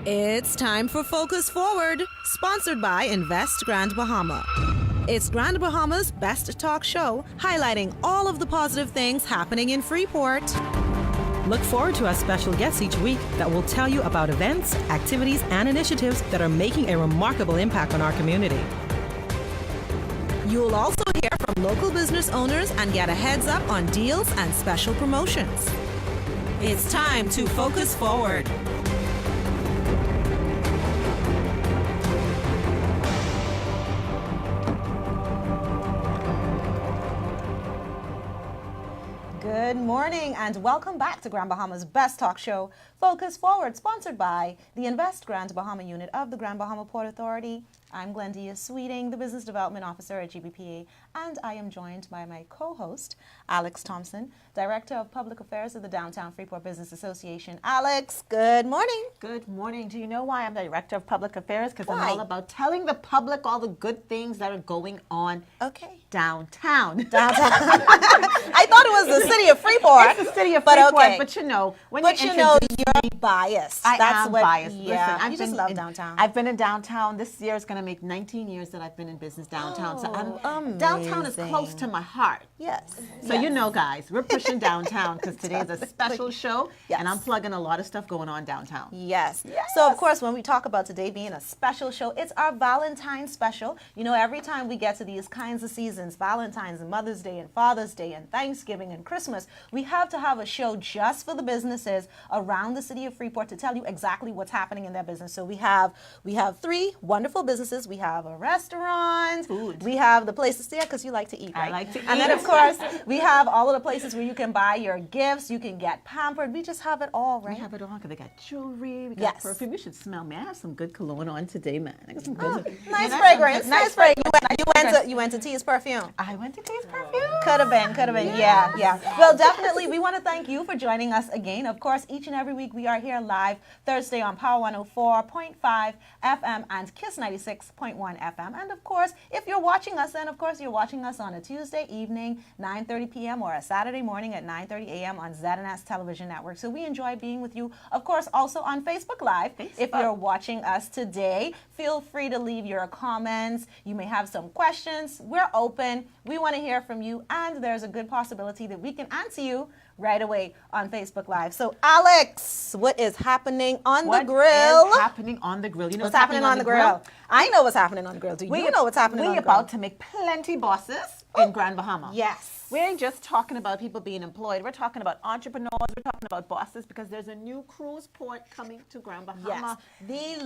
It's time for Focus Forward, sponsored by Invest Grand Bahama. It's Grand Bahama's best talk show, highlighting all of the positive things happening in Freeport. Look forward to our special guests each week that will tell you about events, activities, and initiatives that are making a remarkable impact on our community. You'll also hear from local business owners and get a heads up on deals and special promotions. It's time to Focus Forward. Good morning and welcome back to Grand Bahama's best talk show, Focus Forward, sponsored by the Invest Grand Bahama unit of the Grand Bahama Port Authority. I'm Glendia Sweeting, the Business Development Officer at GBPA, and I am joined by my co-host, Alex Thompson, Director of Public Affairs of the Downtown Freeport Business Association. Alex, good morning. Good morning. Do you know why I'm the Director of Public Affairs? Because I'm Why? all about telling the public all the good things that are going on downtown. Downtown. I thought it was the city of Freeport. It's the city of but Freeport, okay. but you know, when But you know, you're biased. I That's am what, biased. Yeah, Listen, you just love downtown. I've been in downtown. This year is going to make 19 years that I've been in business downtown. Downtown is close to my heart. Yes. So you know, guys, we're pushing downtown because today is a special show, and I'm plugging a lot of stuff going on downtown. Yes. So, of course, when we talk about today being a special show, it's our Valentine's special. You know, every time we get to these kinds of seasons, Valentine's and Mother's Day and Father's Day and Thanksgiving and Christmas, we have to have a show just for the businesses around the city of Freeport to tell you exactly what's happening in their business. So we have three wonderful businesses. We have a restaurant. Food. We have the places there because you like to eat, right? I like to eat. And then, of course, we have all of the places where you can buy your gifts. You can get pampered. We just have it all, right? We have it all because they got jewelry, we got Yes. perfume. You should smell me. I have some good cologne on today, man. I got some good. Nice fragrance. Nice fragrance. You went to T's Perfume. I went to Taste Perfume. Could have been. Yeah. Well, definitely, we want to thank you for joining us again. Of course, each and every week we are here live Thursday on Power 104.5 FM and Kiss 96.1 FM. And of course, if you're watching us, then of course you're watching us on a Tuesday evening, 9:30 p.m. or a Saturday morning at 9:30 a.m. on ZNS Television Network. So we enjoy being with you. Of course, also on Facebook Live. If you're watching us today, feel free to leave your comments. You may have some questions. We're open. We want to hear from you, and there's a good possibility that we can answer you right away on Facebook Live. So, Alex, what is happening on the grill? What is happening on the grill? You know What's happening on the grill? I know what's happening on the grill. Do you know what's happening on the grill? We're about to make plenty bosses in Grand Bahama. Yes. We ain't just talking about people being employed. We're talking about entrepreneurs. We're talking about bosses because there's a new cruise port coming to Grand Bahama. Yes.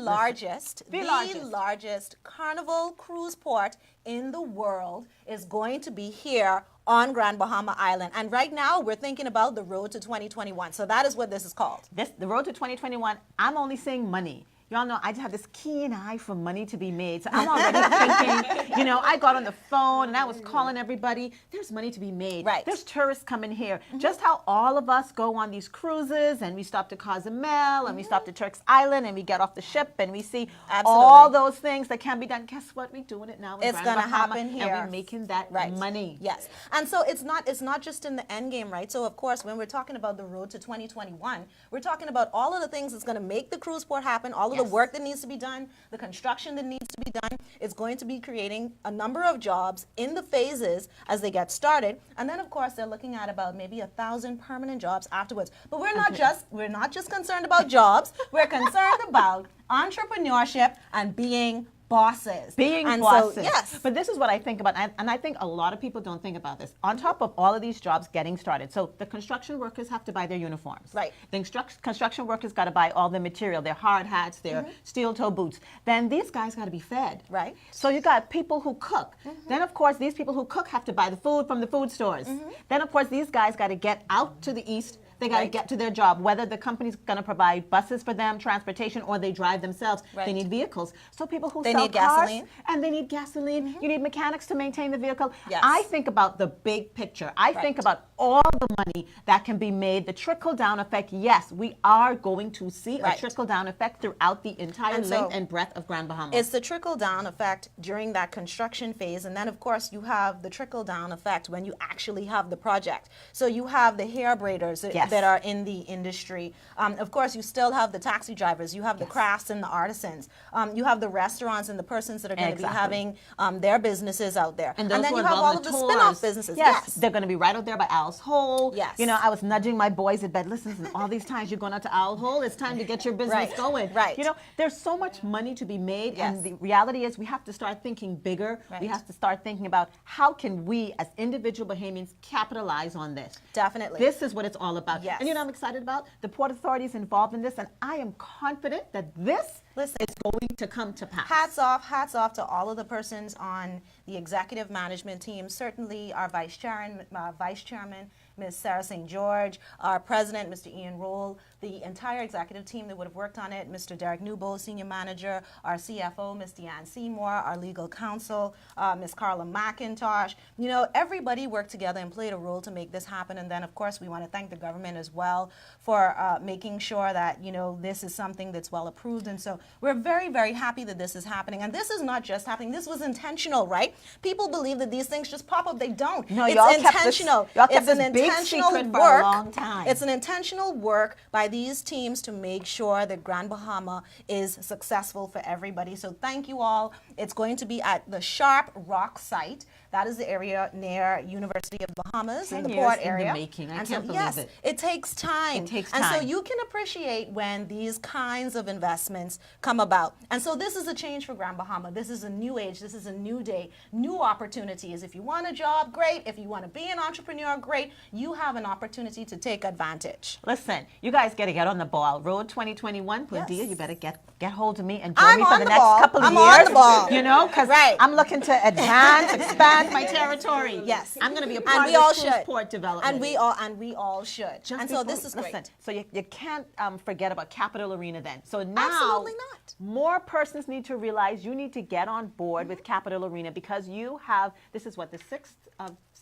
The largest carnival cruise port in the world is going to be here on Grand Bahama Island. And right now we're thinking about the road to 2021. So that is what this is called. The road to 2021, I'm only saying money. Y'all know I just have this keen eye for money to be made. So I'm already thinking, I got on the phone and I was calling everybody. There's money to be made. Right. There's tourists coming here. Just how all of us go on these cruises and we stop to Cozumel and we stop to Turks Island and we get off the ship and we see all those things that can be done. Guess what? We're doing it now in It's Grand going to Bahama, happen here. and we're making that money. Yes. And so it's not just in the end game, right? So of course, when we're talking about the road to 2021, we're talking about all of the things that's going to make the cruise port happen, all of the work that needs to be done, the construction that needs to be done. It's going to be creating a number of jobs in the phases as they get started. And then of course, they're looking at about maybe 1,000 permanent jobs afterwards. But we're not just concerned about jobs. We're concerned about entrepreneurship and being bosses. Bosses. So, yes. But this is what I think about, and I think a lot of people don't think about this. On top of all of these jobs getting started, so the construction workers have to buy their uniforms. Right. The construction workers got to buy all the material, their hard hats, their steel toe boots. Then these guys got to be fed. Right. So you got people who cook. Then, of course, these people who cook have to buy the food from the food stores. Then, of course, these guys got to get out to the east. They got to get to their job, whether the company's going to provide buses for them, transportation, or they drive themselves. They need vehicles. So people who sell need cars, gasoline. and they need gasoline. You need mechanics to maintain the vehicle. Yes. I think about the big picture. I think about all the money that can be made, the trickle-down effect. Yes, we are going to see a trickle-down effect throughout the entire length and breadth of Grand Bahama. It's the trickle-down effect during that construction phase. And then, of course, you have the trickle-down effect when you actually have the project. So you have the hair braiders. Yes. that are in the industry. Of course, you still have the taxi drivers, you have the crafts and the artisans, you have the restaurants and the persons that are going to be having their businesses out there. And then those who you are have all of involved the in the spin-off tours. businesses. Yes, they're going to be right out there by Owl's Hole. Yes. You know, I was nudging my boys at bed. Listen, all these times you're going out to Owl Hole, it's time to get your business going. Right. You know, there's so much money to be made, Yes. and the reality is we have to start thinking bigger. Right. We have to start thinking about how can we, as individual Bahamians, capitalize on this. Definitely. This is what it's all about. Yes. And you know what I'm excited about? The Port Authority is involved in this, and I am confident that this is going to come to pass. Hats off to all of the persons on the executive management team. Certainly our vice chairman, Ms. Sarah St. George, our president, Mr. Ian Roll, the entire executive team that would have worked on it, Mr. Derek Newbold, senior manager, our CFO, Ms. Deanne Seymour, our legal counsel, Ms. Carla McIntosh. You know, everybody worked together and played a role to make this happen. And then, of course, we want to thank the government as well for making sure that, you know, this is something that's well approved. And so we're very, very happy that this is happening. And this is not just happening. This was intentional, right? People believe that these things just pop up. They don't. No, it's y'all intentional. Kept It's this an big intentional secret work. for a long time. It's an intentional work by these teams to make sure that Grand Bahama is successful for everybody. So thank you all. It's going to be at the Sharp Rock site. That is the area near University of Bahamas in the port area. In the making. I and can't so, believe yes, it. takes time. It takes And so time. you can appreciate when these kinds of investments come about. And so this is a change for Grand Bahama. This is a new age. This is a new day, new opportunities. If you want a job, great. If you want to be an entrepreneur, great. You have an opportunity to take advantage. Listen, you guys got to get on the ball. Road 2021, Padilla, Yes. you better get hold of me and join I'm me for on the the next ball. couple of I'm years. on the ball. You know, because Right. I'm looking to advance, expand my territory. Yes. I'm going to be a And part we of all this cruise should. port development. And we all should. Just and so before- this is listen, great. So you can't forget about Capital Arena then. So now Absolutely not. more persons need to realize you need to get on board with Capital Arena because you have, this is what, the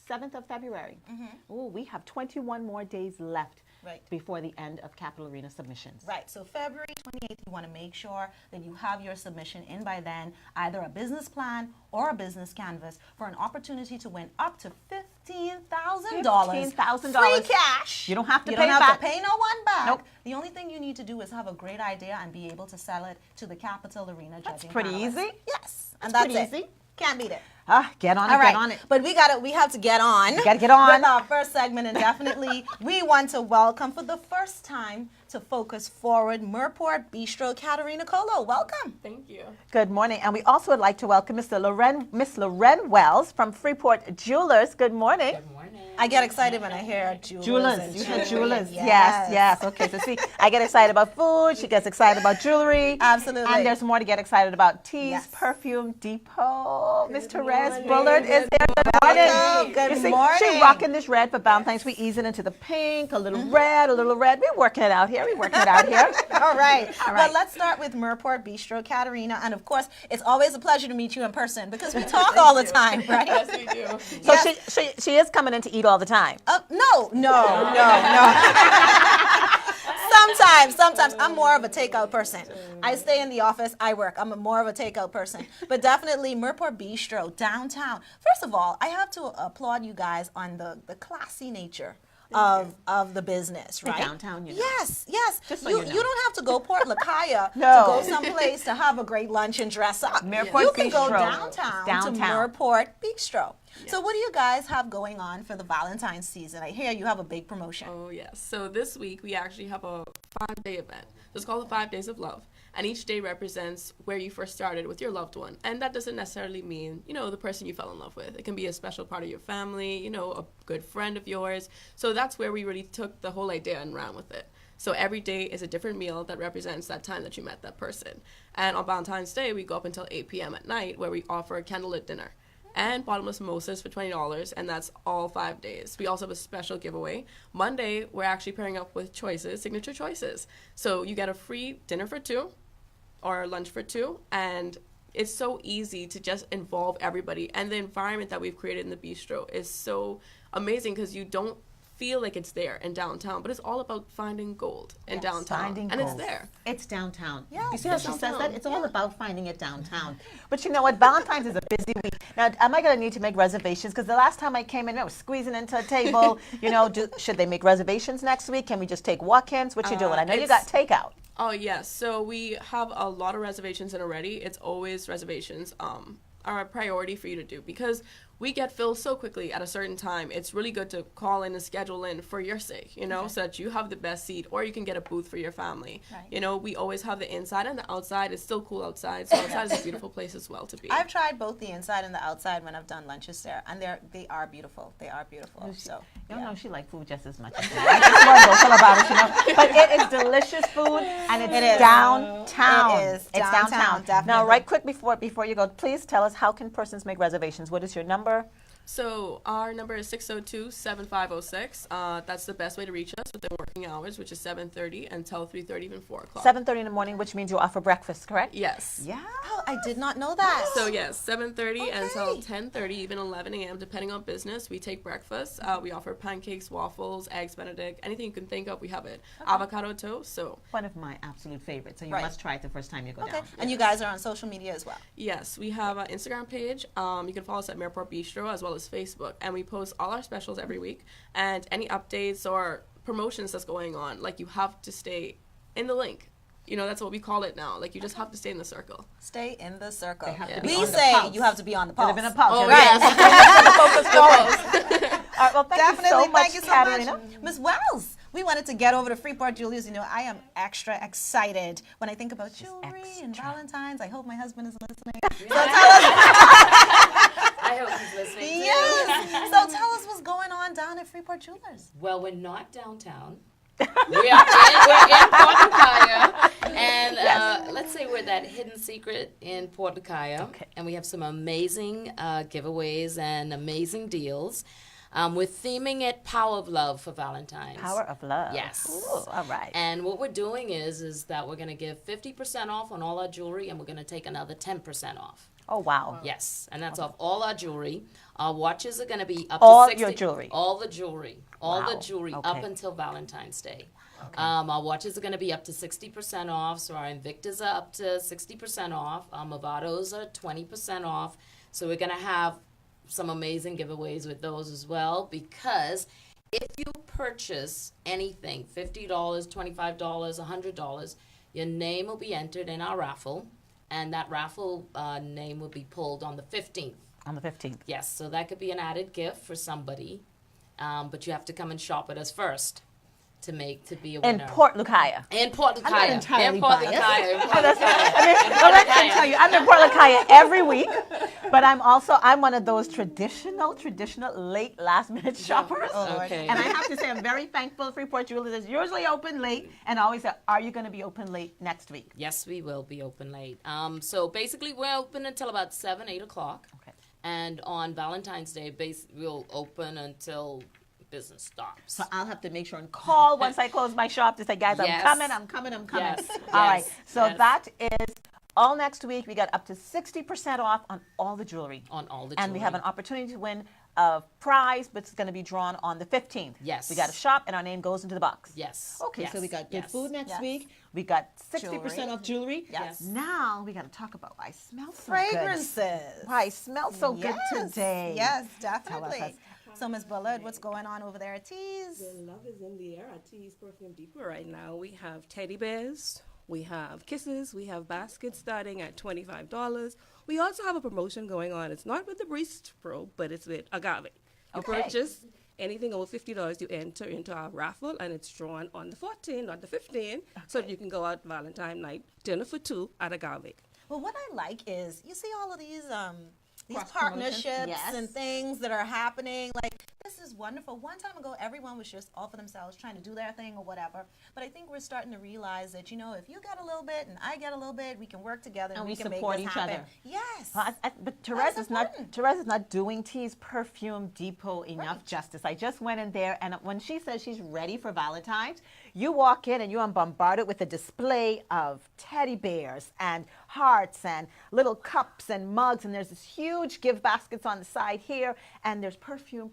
7th of February. Ooh, we have 21 more days left Right. before the end of Capital Arena submissions. Right, so February 28th, you want to make sure that you have your submission in by then, either a business plan or a business canvas for an opportunity to win up to $15,000. $15,000. Free cash. You don't have to You pay don't have back. to pay no one back. Nope. The only thing you need to do is have a great idea and be able to sell it to the Capital Arena judging pretty panelists. easy. Yes, and That's that's pretty it. easy. Can't beat it. Get on it, All right, get on it. but we have to get on. Gotta get on. With our first segment, and definitely we want to welcome for the first time to Focus Forward Merport Bistro, Katarina Colo. Welcome. Thank you. Good morning. And we also would like to welcome Miss Loren Wells from Freeport Jewelers. Good morning. Good morning. I get excited when I hear jewelers. Jewelers. and You said jewelry. jewelers. Yes. Okay. So see, I get excited about food. She gets excited about jewelry. Absolutely. And there's more to get excited about. Teas, Yes. Perfume Depot. Miss Therese morning. Bullard is there. Good morning. Welcome. Good You see, morning. She's rocking this red for Valentines. We easing into the pink, a little red, a little red. We're working it out here. All right. All right. Well, let's start with Merport Bistro, Katarina. And of course, it's always a pleasure to meet you in person because we talk all the time, right? Yes, we do. So Yes. she is coming in to eat all the time. No. Sometimes I'm more of a takeout person. I stay in the office, I work. I'm more of a takeout person. But definitely Merport Bistro, downtown. First of all, I have to applaud you guys on the classy nature of the business, right? Downtown, you know. Yes. Just so you you know. don't have to go Port Lacaya No. to go someplace to have a great lunch and dress up. Merport You can go Bistro. downtown to Merport Bistro. So what do you guys have going on for the Valentine's season? I hear you have a big promotion. Oh, yes. So this week we actually have a 5-day event. It's called the 5 Days of Love. And each day represents where you first started with your loved one. And that doesn't necessarily mean, the person you fell in love with. It can be a special part of your family, a good friend of yours. So that's where we really took the whole idea and ran with it. So every day is a different meal that represents that time that you met that person. And on Valentine's Day, we go up until 8 p.m. at night where we offer a candlelit dinner and bottomless mimosas for $20, and that's all 5 days. We also have a special giveaway. Monday, we're actually pairing up with signature choices. So you get a free dinner for 2 or lunch for 2, and it's so easy to just involve everybody. And the environment that we've created in the bistro is so amazing because you don't feel like it's there in downtown, but it's all about finding gold in downtown. Finding and gold. it's there. It's downtown. Yeah, You see how it's she says downtown. that? It's all about finding it downtown. But you know what? Valentine's is a busy week. Now, am I going to need to make reservations? Because the last time I came in, I was squeezing into a table. You know, should they make reservations next week? Can we just take walk-ins? What you doing? I know you got takeout. Oh, yes. So we have a lot of reservations in already. It's always reservations are a priority for you to do because we get filled so quickly at a certain time. It's really good to call in and schedule in for your sake, you know, so that you have the best seat or you can get a booth for your family. Right. You know, we always have the inside and the outside. It's still cool outside, so outside is a beautiful place as well to be. I've tried both the inside and the outside when I've done lunches there, and they are beautiful. They are beautiful. So You know, she likes food just as much as me. I just want to go tell about it, you know. But it is delicious food, and it's is. downtown. It is. It's Downtown, downtown. definitely. Now, right quick before you go, please tell us how can persons make reservations? What is your number? So our number is 602-7506. That's the best way to reach us within working hours, which is 7:30 until 3:30, even 4 o'clock. 7:30 in the morning, which means you offer breakfast, correct? Yes. Yeah. Oh, I did not know that. So yes, 7:30 until Okay. 10:30, even 11 a.m. depending on business. We take breakfast. We offer pancakes, waffles, eggs Benedict, anything you can think of. We have it. Avocado toast. So One of my absolute favorites. So you Right. must try it the first time you go Okay. down. And you guys are on social media as well. yes, we have an Instagram page. You can follow us at Mayorport Bistro as well as Facebook, and we post all our specials every week and any updates or promotions that's going on. Like you have to stay in the link. You know, that's what we call it now. Like you just have to stay in the circle. Stay in the circle. They have to be We on the say pulse. you have to be on the You pulse. live in a pulse. Oh, You're right. Right. All right, well, thank Definitely. you so much, Thank you so Katerina. much. Ms. Wells, we wanted to get over to Freeport Julius. You know, I am extra excited when I think about jewelry and extra. Valentine's. I hope my husband is listening. I hope he's listening too. Yes. So tell us what's going on down at Freeport Jewelers. Well, we're not downtown. we're in Port Lucaya, and let's say we're that hidden secret in Port Lucaya, Okay. and we have some amazing giveaways and amazing deals. We're theming it Power of Love for Valentine's. Power of love. Yes. Ooh, all right. And what we're doing is that we're going to give 50% off on all our jewelry, and we're going to take another 10% off. Oh, wow. Yes, and that's off all our jewelry. Our watches are going to be up All to 60. your jewelry? All the jewelry. All Wow, the jewelry up okay. until Valentine's Day. Our watches are going to be up to 60% off. So our Invictas are up to 60% off. Our Movados are 20% off. So we're going to have some amazing giveaways with those as well, because if you purchase anything, $50, $25, $100, your name will be entered in our raffle, and that raffle name will be pulled on the 15th. On the 15th. Yes, so that could be an added gift for somebody, but you have to come and shop with us first to be a In winner. Port Lucaya. In Port Lucaya. not entirely in Port biased. Lucaya. In Port Well, let Lucaya. me tell you, I'm in Port Lucaya every week, but I'm one of those traditional late last minute shoppers. Okay. And I have to say, I'm very thankful Freeport Jewelers is usually open late, and I always say, are you going to be open late next week? Yes, we will be open late. So basically, we're open until about 7, 8 o'clock. Okay. And on Valentine's Day, we'll open until business stops. So I'll have to make sure and call once I close my shop to say, guys, Yes. I'm coming. Yes, All right. yes, So yes. that is all next week. We got up to 60% off on all the jewelry. On all the And we have an jewelry. opportunity to win a prize, but it's going to be drawn on the 15th. Yes. We got a shop, and our name goes into the box. Yes. Okay, so Yes. we got good Yes. food next Yes. week. We got 60% Jewelry. off jewelry. Yes. Now we got to talk about why I smell so Fragrances. good. Why I smell so good today. Yes, Tell us. definitely. So, Ms. Bullard, what's going on over there at Tees? The love is in the air at Tees Perfume Depot right now. We have teddy bears, we have kisses, we have baskets starting at $25. We also have a promotion going on. It's not with the Bistro, but it's with Agave. You Okay. purchase anything over $50, you enter into our raffle, and it's drawn on the 14th, not the 15th, so that you can go out Valentine night, dinner for two at Agave. Well, what I like is you see all of these Cross-promotions, partnerships yes. and things that are happening. Like, this is wonderful. One time ago, everyone was just all for themselves, trying to do their thing or whatever. But I think we're starting to realize that, you know, if you get a little bit and I get a little bit, we can work together and, And we can support make this each happen. other. Yes. But Therese That's is not important. Therese is not doing Tees Perfume Depot enough Right. justice. I just went in there, and when she says she's ready for Valentine's, you walk in and you are bombarded with a display of teddy bears and hearts and little cups and mugs, and there's this huge gift baskets on the side here, and there's perfume,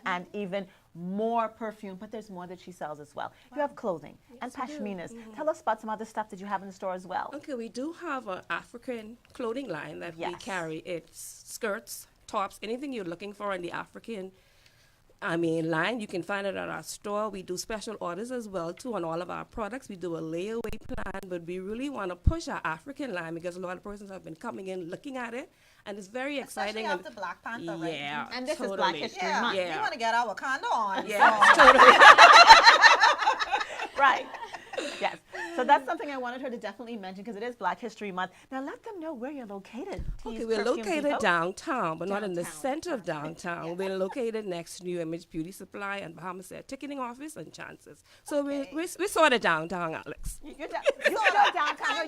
and even more perfume, but there's more that she sells as well. You have clothing and pashminas. Tell us about some other stuff that you have in the store as well. Okay, we do have an African clothing line that we carry. It's skirts, tops, anything you're looking for in the African line, you can find it at our store. We do special orders as well too on all of our products. We do a layaway plan, but we really want to push our African line because a lot of persons have been coming in looking at it, and it's very exciting. Especially after Black Panther, right? Yeah, And this totally. is Black History Month. We want to get our Wakanda on. Yeah, so. totally. Right. Yes. So that's something I wanted her to definitely mention because it is Black History Month. Now let them know where you're located. Okay, Tease we're Perfume located Depot. downtown, but not in the center of downtown. We're located next to New Image Beauty Supply and Bahama Said Ticketing Office and Chances. So we're sort of downtown, Alex. You're downtown. No, you're downtown.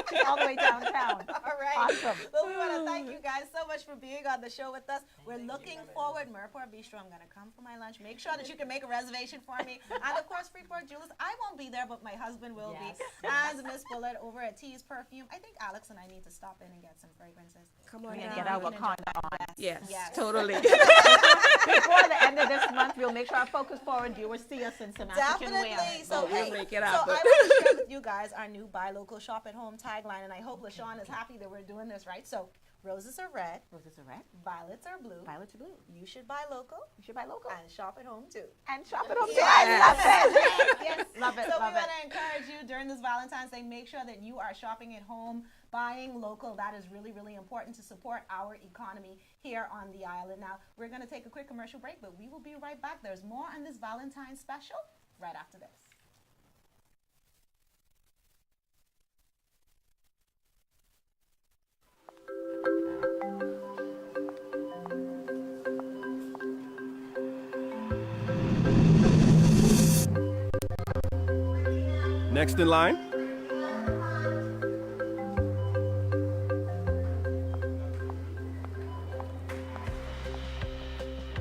She's all the way downtown. All right. Awesome. Well, we want to thank you guys so much for being on the show with us. We're looking forward. Murport Bistro, I'm going to come for my lunch. Make sure that you can make a reservation for me. And of course, Freeport Jewelers. I won't be there, but my husband will be. And Miss Bullard over at Tease Perfume. I think Alex and I need to stop in and get some fragrances. Come on And down. get our Wakanda on. Yes, Yes. totally. Before the end of this month, we'll make sure our focus forward viewers see us in some African wear. Definitely. So, Well, we'll hey, make it so I happen. want to share with you guys our new Buy Local, Shop at Home tagline, and I hope LaShawn is happy that we're doing this right. So, roses are red, Roses are red, violets are blue. violets are blue. You should buy local You should buy local. and shop at home too. And shop it up too. Yes. I love it. Yes. Love it, So love we it. want to encourage you during this Valentine's Day, make sure that you are shopping at home, buying local. That is really, really important to support our economy here on the island. Now, we're going to take a quick commercial break, but we will be right back. There's more on this Valentine's special right after this. Next in line.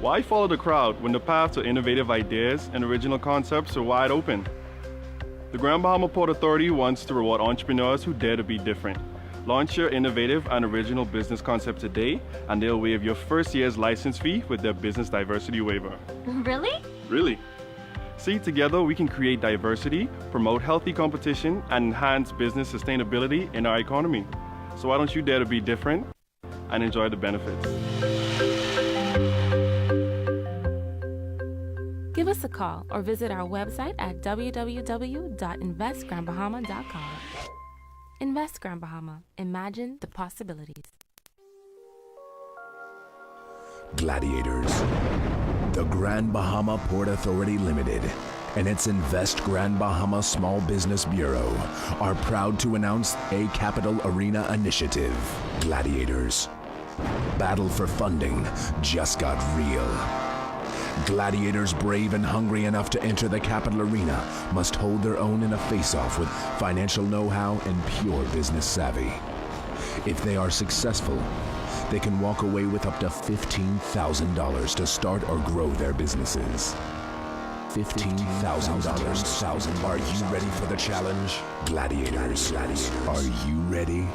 Why follow the crowd when the path to innovative ideas and original concepts are wide open? The Grand Bahama Port Authority wants to reward entrepreneurs who dare to be different. Launch your innovative and original business concept today, and they'll waive your first year's license fee with their business diversity waiver. Really? Really? See, together we can create diversity, promote healthy competition, and enhance business sustainability in our economy. So why don't you dare to be different and enjoy the benefits? Give us a call or visit our website at www.investgrandbahama.com. Invest Grand Bahama. Imagine the possibilities. Gladiators. The Grand Bahama Port Authority Limited and its Invest Grand Bahama Small Business Bureau are proud to announce a Capital Arena initiative. Gladiators. Battle for funding just got real. Gladiators brave and hungry enough to enter the Capital Arena must hold their own in a face-off with financial know-how and pure business savvy. If they are successful, they can walk away with up to $15,000 to start or grow their businesses. $15,000. Are you ready for the challenge? Gladiators, are you ready?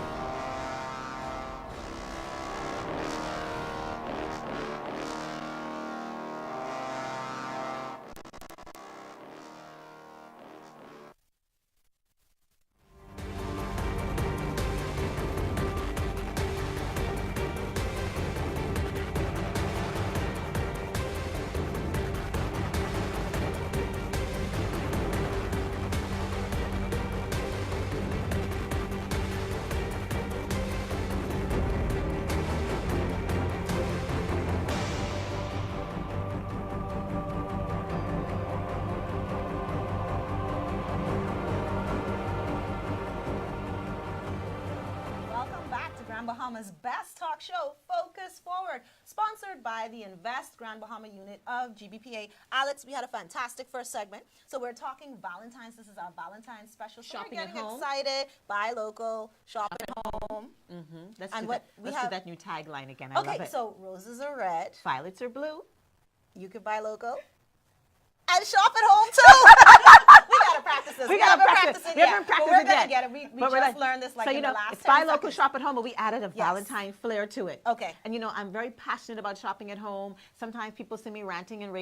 Bahama's best talk show, Focus Forward, sponsored by the Invest Grand Bahama unit of GBPA. Alex, we had a fantastic first segment. So we're talking Valentine's. This is our Valentine's special. So Shopping we're at getting home. excited. Buy local, shop at home. Let's And do what that. we Let's have- do that new tagline again. I love Okay, it. so roses are red. Violets are blue. You could buy local. And shop at home too. We gotta practice practices. We gotta haven't practice. practiced it We yet, haven't but practiced we're it gonna yet. get it. We But we're just like- learned this like so, in you the know, last it's 10 buy local, seconds. shop at home, but we added a Yes. Valentine flair to it. Okay. And you know, I'm very passionate about shopping at home. Sometimes people see me ranting and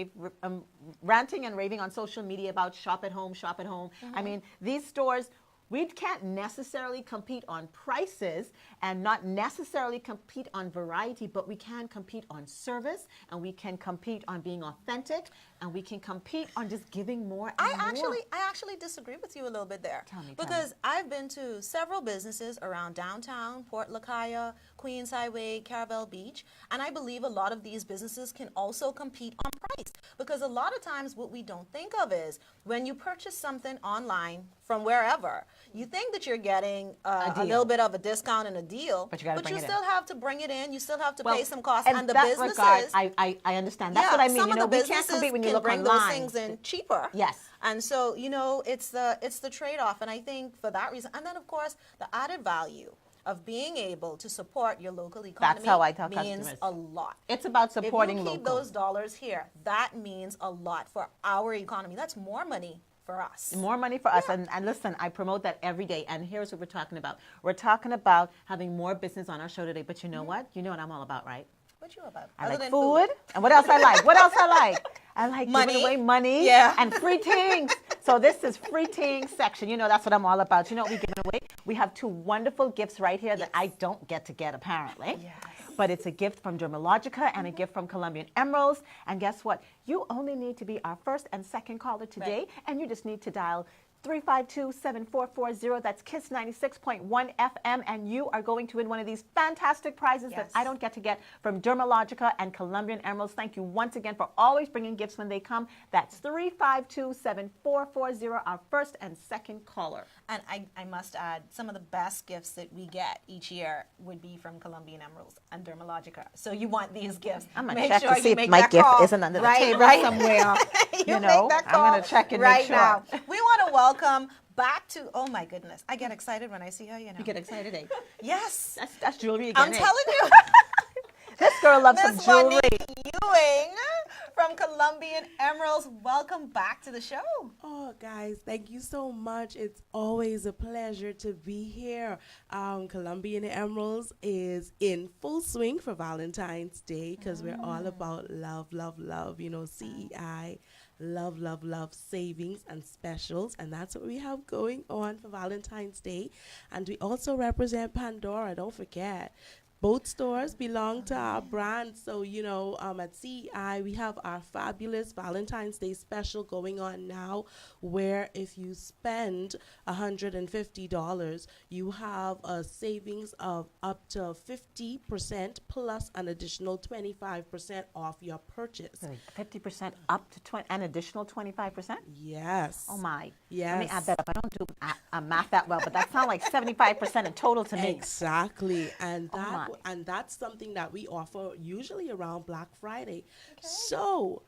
raving on social media about shop at home, shop at home. I mean, these stores, we can't necessarily compete on prices and not necessarily compete on variety, but we can compete on service, and we can compete on being authentic, and we can compete on just giving more and I more. actually disagree with you a little bit there. Tell me. Because I've been to several businesses around downtown, Port Lacaya, Queens Highway, Caravel Beach, and I believe a lot of these businesses can also compete on price. Because a lot of times what we don't think of is when you purchase something online from wherever, you think that you're getting a deal. little bit of a discount and a deal, But you gotta bring it in. still have to bring it in. You still have to Well, pay some costs. in And the that businesses, regard, I understand. That's what I mean. some You of know, the we can't businesses compete when you can look bring online. those things in cheaper. Yes. And so, you know, it's the trade-off. And I think for that reason, and then of course, the added value of being able to support your local economy That's how I tell means customers. a lot. It's about supporting If you keep local. those dollars here, that means a lot for our economy. That's more money for us. More money for us. And listen, I promote that every day. And here's what we're talking about. We're talking about having more business on our show today. But you know what? You know what I'm all about, right? What you about? I Other like than food. And what else I like? What else I like? I like Money. giving away money. Yeah. And free things. So this is free things section. You know, that's what I'm all about. You know what we're giving away? We have two wonderful gifts right here that I don't get to get, apparently. Yes. But it's a gift from Dermalogica and a gift from Colombian Emeralds. And guess what? You only need to be our first and second caller today. Right. And you just need to dial 352-7440. That's KISS 96.1 FM. And you are going to win one of these fantastic prizes that I don't get to get from Dermalogica and Colombian Emeralds. Thank you once again for always bringing gifts when they come. That's 352-7440, our first and second caller. And I must add, some of the best gifts that we get each year would be from Colombian Emeralds and Dermalogica. So you want these gifts. I'm going to Make check sure to see you if make my that gift call isn't under the right, table right. somewhere. You know, make that I'm call going to check and right make sure. now. We want to welcome back to, oh my goodness, I get excited when I see her, you know. You get excited, eh? Yes. That's jewelry again. I'm telling you. This girl loves some Miss jewelry. Monique Ewing from Colombian Emeralds. Welcome back to the show. Oh, guys, thank you so much. It's always a pleasure to be here. Colombian Emeralds is in full swing for Valentine's Day because we're all about love, love, love. You know, CEI, love, love, love, savings and specials. And that's what we have going on for Valentine's Day. And we also represent Pandora, don't forget. Both stores belong to our brand. So, you know, at CEI, we have our fabulous Valentine's Day special going on now, where if you spend $150, you have a savings of up to 50% plus an additional 25% off your purchase. 50% up to 20, an additional 25%? Yes. Oh, my. Yes. Let me add that up. I don't do math that well, but that sounds like 75% in total to me. Exactly. And Oh that my. and that's something that we offer usually around Black Friday. So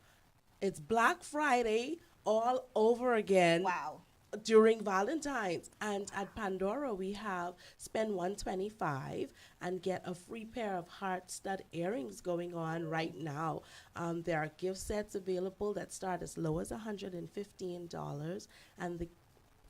it's Black Friday all over again. Wow. During Valentine's. And at Pandora we have spend $125 and get a free pair of heart stud earrings going on right now. There are gift sets available that start as low as $115, and the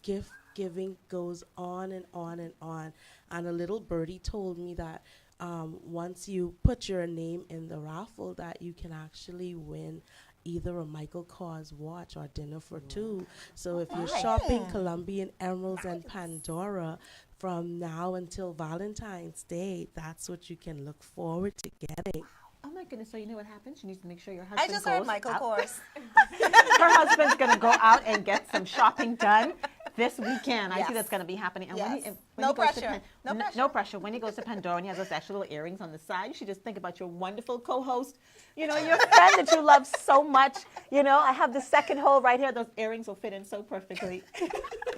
gift giving goes on and on and on. And a little birdie told me that once you put your name in the raffle, that you can actually win either a Michael Kors watch or dinner for two. So if you're shopping Colombian Emeralds and Pandora from now until Valentine's Day, that's what you can look forward to getting. Oh, my goodness. So you know what happens? You need to make sure your I husband just goes heard Michael out. Kors. Her husband's going to go out and get some shopping done this weekend. I Yes. see that's going to be happening. And Yes. when he No goes to pressure. No pressure. No pressure. When he goes to Pandora and he has those extra little earrings on the side, you should just think about your wonderful co-host, you know, your friend that you love so much. You know, I have the second hole right here. Those earrings will fit in so perfectly.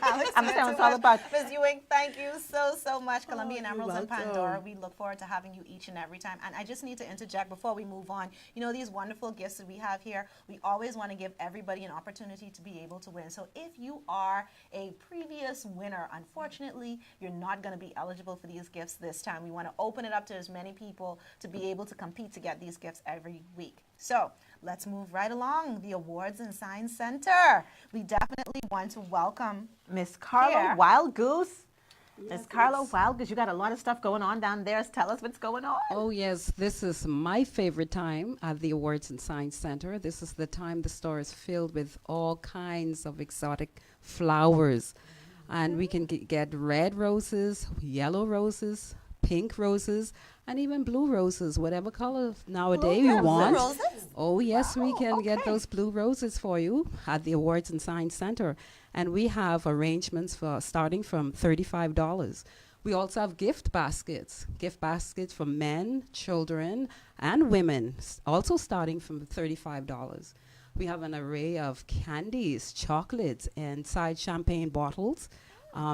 Alex, I'm thank saying you it's all much. about. Ms. Ewing, thank you so much. Colombian you're Emeralds and welcome. Pandora. We look forward to having you each and every time. And I just need to interject before we move on. You know, these wonderful gifts that we have here, we always want to give everybody an opportunity to be able to win. So if you are a a previous winner. Unfortunately, you're not going to be eligible for these gifts this time. We want to open it up to as many people to be able to compete to get these gifts every week. So let's move right along. The Awards and Signs Center. We definitely want to welcome Miss Carla Here. Wild Goose. Miss Carla Wild Goose, you got a lot of stuff going on down there. Tell us what's going on. Oh, yes. This is my favorite time at the Awards and Science Center. This is the time the store is filled with all kinds of exotic flowers. And we can get red roses, yellow roses, pink roses, and even blue roses, whatever color nowadays you want. Blue roses? Oh, yes, we can get okay. those blue roses for you at the Awards and Science Center. And we have arrangements for starting from $35. We also have gift baskets for men, children, and women, also starting from $35. We have an array of candies, chocolates, inside champagne bottles,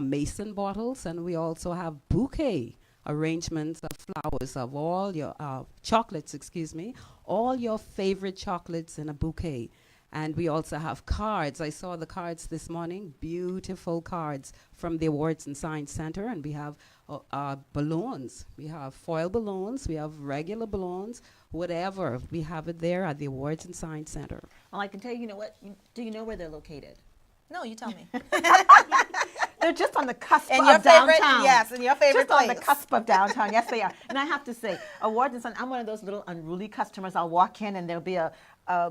mason bottles, and we also have bouquet arrangements of flowers of all your chocolates, all your favorite chocolates in a bouquet. And we also have cards. I saw the cards this morning, beautiful cards from the Awards and Science Center. And we have balloons. We have foil balloons. We have regular balloons, whatever. We have it there at the Awards and Science Center. Well, I can tell you, you know what? Do you know where they're located? No, you tell me. They're just on the cusp In of your favorite, downtown. yes, in your favorite Just on place. the cusp of downtown. Yes, they are. And I have to say, Awards and Son, I'm one of those little unruly customers. I'll walk in and there'll be a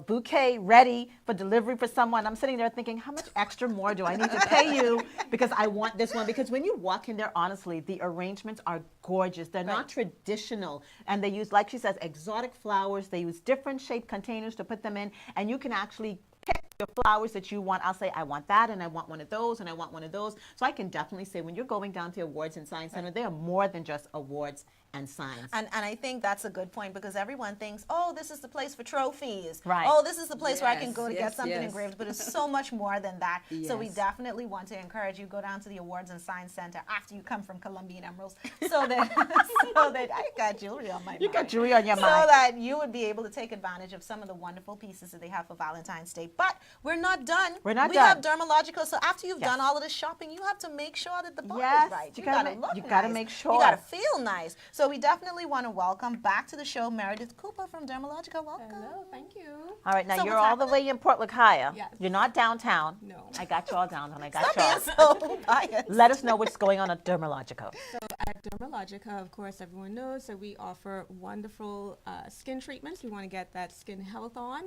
bouquet ready for delivery for someone. I'm sitting there thinking, how much extra more do I need to pay you because I want this one? Because when you walk in there, honestly, the arrangements are gorgeous. They're not traditional. And they use, like she says, exotic flowers. They use different shaped containers to put them in. And you can actually pick the flowers that you want. I'll say, I want that, and I want one of those, and I want one of those. So I can definitely say when you're going down to Awards and Science Center, they are more than just awards and signs. And I think that's a good point because everyone thinks, oh, this is the place for trophies. Right. Oh, this is the place where I can Yes, go to get yes, something yes. engraved. But it's so much more than that. So we Yes. definitely want to encourage you go down to the Awards and Signs Center after you come from Colombian Emeralds, so that I got jewelry on my mind. You got jewelry on your so mind. that you would be able to take advantage of some of the wonderful pieces that they have for Valentine's Day. But we're not done. We're not we done. have Dermalogica. So after you've Yes. done all of this shopping, you have to make sure that the bar Yes, is right. you gotta gotta look you gotta nice. make sure. You gotta feel nice. So we definitely want to welcome back to the show Meredith Cooper from Dermalogica. Welcome. Hello, thank you. All right, now So you're what's all the way in Port Lacaya. Yes. You're not downtown. No. I got you all downtown. I got Stop you all. being so biased. Let us know what's going on at Dermalogica. So at Dermalogica, of course, everyone knows that we offer wonderful skin treatments. We want to get that skin health on.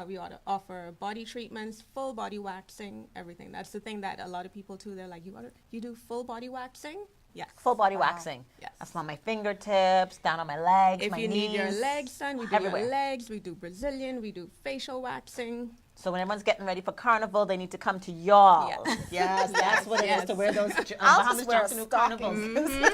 We ought to offer body treatments, full body waxing, everything. That's the thing that a lot of people too. They're like, you do full body waxing? Yes. Full body waxing. Yes. That's on my fingertips, down on my legs, If my you knees. need your legs done, we do everywhere. your legs. We do Brazilian. We do facial waxing. So when everyone's getting ready for Carnival, they need to come to y'all. Yes. Yes, that's what it is Yes. to wear those I'll Bahamas just wear a Junction stocking. Carnivals.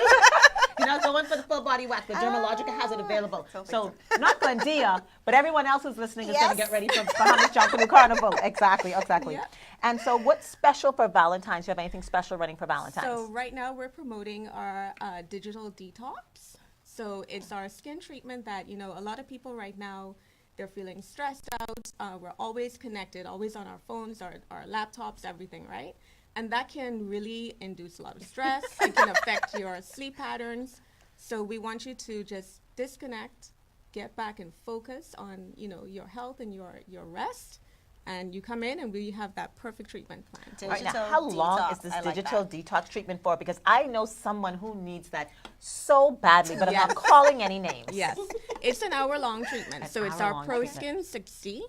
You're not going for the full body wax, but Dermalogica has it available. So not Glendia, but everyone else who's listening is going to Yes. get ready for Bahamas Junction Carnival. Exactly. Yeah. And so what's special for Valentine's? Do you have anything special running for Valentine's? So right now we're promoting our digital detox. So it's our skin treatment that, a lot of people right now, they're feeling stressed out. We're always connected, always on our phones, our laptops, everything, right? And that can really induce a lot of stress. It can affect your sleep patterns. So we want you to just disconnect, get back and focus on, your health and your rest. And you come in and we have that perfect treatment plan. Right now, Digital how long detox. is this I like digital that. detox treatment for? Because I know someone who needs that so badly, but I'm Yes. not calling any names. Yes, it's an hour-long treatment. An So it's our hour-long Pro treatment. Skin 60,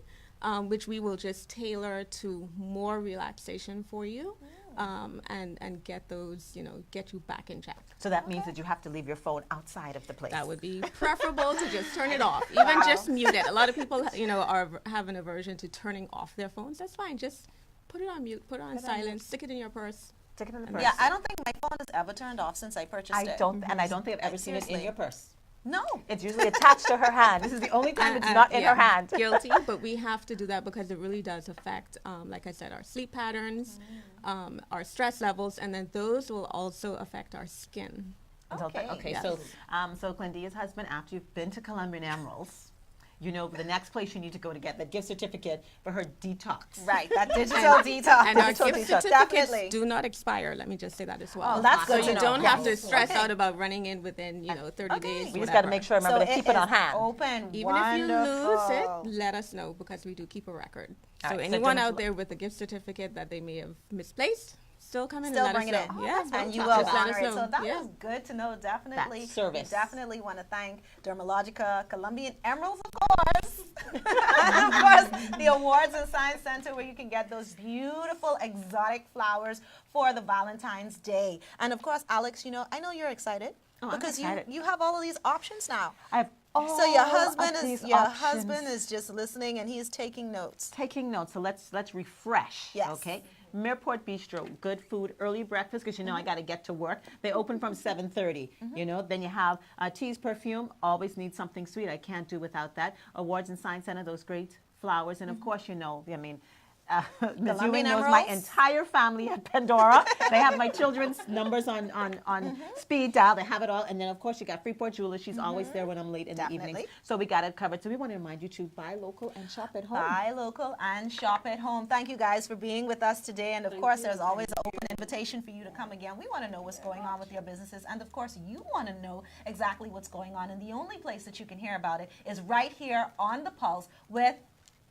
which we will just tailor to more relaxation for you, and get those, get you back in check. So that means that you have to leave your phone outside of the place. That would be preferable to just turn it off, even just mute it. A lot of people, have an aversion to turning off their phones. That's fine. Just put it on mute, put it on silent, stick it in your purse. Stick it in the purse. Yeah, I don't think my phone has ever turned off since I purchased it. I don't think I've ever seen it in Seriously. your purse. No. It's usually attached to her hand. This is the only time it's not in her hand. Guilty, but we have to do that because it really does affect, like I said, our sleep patterns, our stress levels, and then those will also affect our skin. Okay. Okay. So Glendia's husband, after you've been to Colombian Emeralds, you know the next place you need to go to get the gift certificate for her detox. Right, that digital detox. And our Digital gift detox, certificates definitely. do not expire. Let me just say that as well. Oh, that's so good to you know. don't have to Yes. stress Okay. out about running in within 30 days. We just got to make sure, remember, So to keep it on is hand. Open. Even Wonderful. if you lose it, let us know because we do keep a record. All So right, so anyone don't- out there with a gift certificate that they may have misplaced, still come in Still and let bring us it know. in. Yeah, And you just will let honor us it. know. So that Yeah. was good to know. Definitely. That service. We definitely want to thank Dermalogica, Colombian Emeralds, of course. And of course, the Awards and Science Center where you can get those beautiful exotic flowers for the Valentine's Day. And of course, Alex, I know you're excited Oh, I'm because excited. you have all of these options now. I have So your all husband of is these your options. husband is just listening and he's taking notes. Taking notes. So let's refresh. Yes. Okay. Mirport Bistro, good food, early breakfast because I got to get to work. They open from 7:30. Then you have Tease Perfume. Always need something sweet. I can't do without that. Awards and Science Center, those great flowers, and of course Ms. Ewing knows my Emeralds. entire family at Pandora. They have my children's numbers on speed dial. They have it all. And then, of course, you got Freeport Jewelers. She's always there when I'm late in the evenings. Definitely. So we got it covered. So we want to remind you to buy local and shop at home. Buy local and shop at home. Thank you guys for being with us today. And of course, there's always an open invitation for you to come again. We want to know what's going on with your businesses. And of course, you want to know exactly what's going on. And the only place that you can hear about it is right here on The Pulse with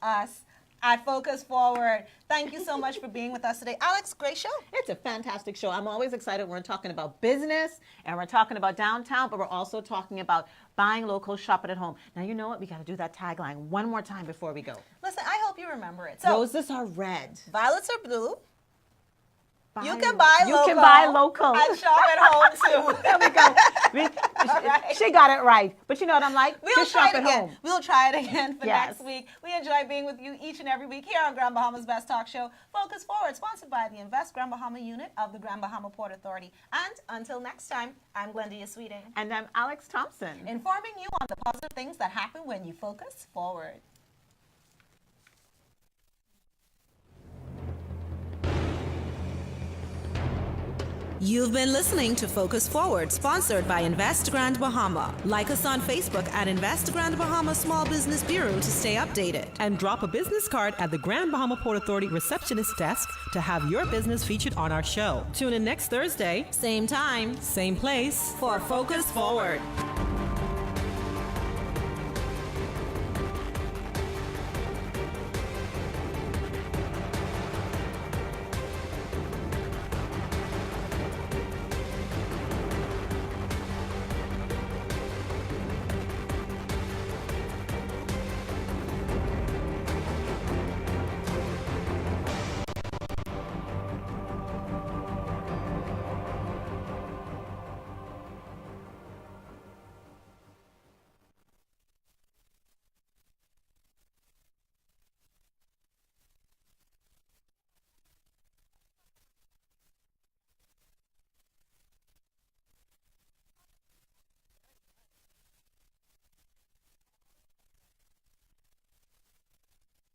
us at Focus Forward. Thank you so much for being with us today. Alex, great show. It's a fantastic show. I'm always excited. We're talking about business and we're talking about downtown, but we're also talking about buying local, shopping at home. Now, you know what? We got to do that tagline one more time before we go. Listen, I hope you remember it. So, Roses are red. violets are blue. You Buy can buy You local. can buy local. And shop at home, too. There we go. right. She got it right. But you know what I'm like? We'll Just try shop it at again. home. We'll try it again for Yes. next week. We enjoy being with you each and every week here on Grand Bahama's Best Talk Show. Focus Forward, sponsored by the Invest Grand Bahama unit of the Grand Bahama Port Authority. And until next time, I'm Glenda Sweeting, And I'm Alex Thompson. informing you on the positive things that happen when you focus forward. You've been listening to Focus Forward, sponsored by Invest Grand Bahama. Like us on Facebook at Invest Grand Bahama Small Business Bureau to stay updated. And drop a business card at the Grand Bahama Port Authority receptionist desk to have your business featured on our show. Tune in next Thursday, same time, same place, for Focus Forward.